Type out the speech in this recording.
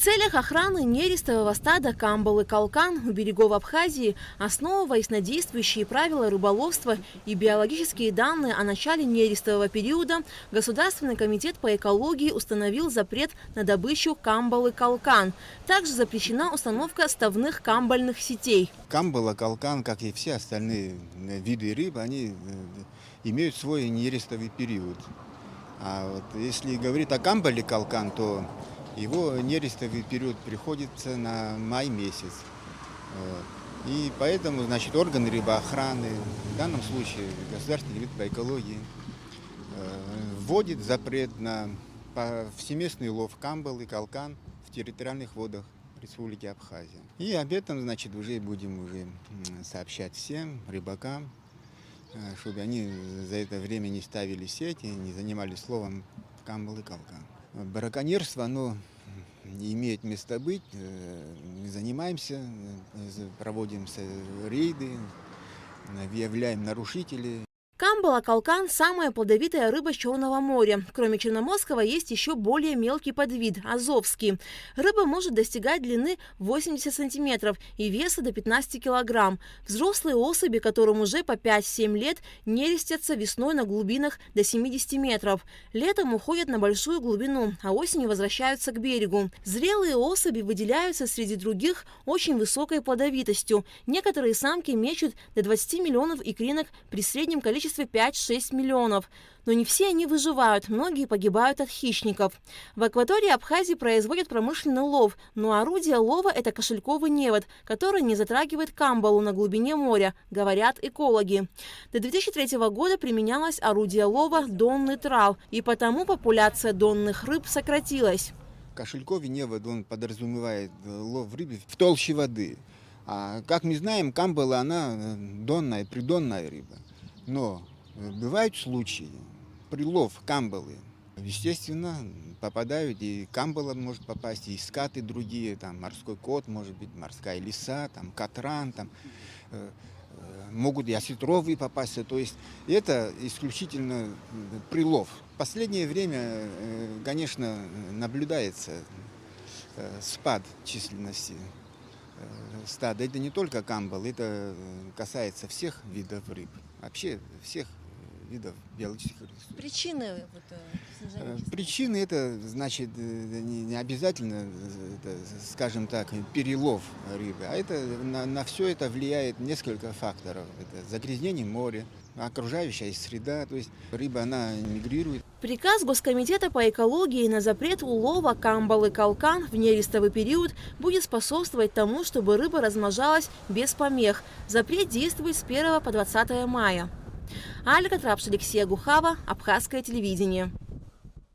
целях охраны нерестового стада камбалы-калкан у берегов Абхазии, основываясь на действующие правила рыболовства и биологические данные о начале нерестового периода, Государственный комитет по экологии установил запрет на добычу камбалы-калкан. Также запрещена установка ставных камбальных сетей. Камбала-калкан, как и все остальные виды рыб, они имеют свой нерестовый период. А вот если говорить о камбале-калкан, то его нерестовый период приходится на май месяц. И поэтому, значит, органы рыбоохраны, в данном случае Государственный комитет по экологии, вводит запрет на повсеместный лов камбалы, калкан в территориальных водах Республики Абхазия. И об этом, значит, уже будем сообщать всем рыбакам, чтобы они за это время не ставили сети, не занимались ловом камбалы, калкан. Браконьерство, оно имеет место быть, мы занимаемся, проводим рейды, выявляем нарушителей. Камбала-калкан – самая плодовитая рыба Черного моря. Кроме черноморского есть еще более мелкий подвид – азовский. Рыба может достигать длины 80 сантиметров и веса до 15 килограмм. Взрослые особи, которым уже по 5-7 лет, нерестятся весной на глубинах до 70 метров. Летом уходят на большую глубину, а осенью возвращаются к берегу. Зрелые особи выделяются среди других очень высокой плодовитостью. Некоторые самки мечут до 20 миллионов икринок при среднем количестве 5-6 миллионов. Но не все они выживают, многие погибают от хищников. В акватории Абхазии производят промышленный лов, но орудие лова – это кошельковый невод, который не затрагивает камбалу на глубине моря, говорят экологи. До 2003 года применялось орудие лова донный трал, и потому популяция донных рыб сократилась. Кошельковый невод, он подразумевает лов рыбы в толще воды. А как мы знаем, камбала, она донная, придонная рыба. Но бывают случаи, прилов камбалы, естественно, попадают, и камбала может попасть, и скаты другие, там морской кот, может быть, морская лиса, там катран, там могут и осетровые попасть. То есть это исключительно прилов. В последнее время, конечно, наблюдается спад численности стада. Это не только камбал, это касается всех видов рыб, вообще всех видов биологических ресурсов. Причины снижения? Причины это, значит, не обязательно, это, скажем так, перелов рыбы, а это на все это влияет несколько факторов. Это загрязнение моря, окружающая среда, то есть рыба, она мигрирует. Приказ Госкомитета по экологии на запрет улова камбалы-калкан в нерестовый период будет способствовать тому, чтобы рыба размножалась без помех. Запрет действует с 1 по 20 мая. Альга Трапш, Алексея Гухава, Абхазское телевидение.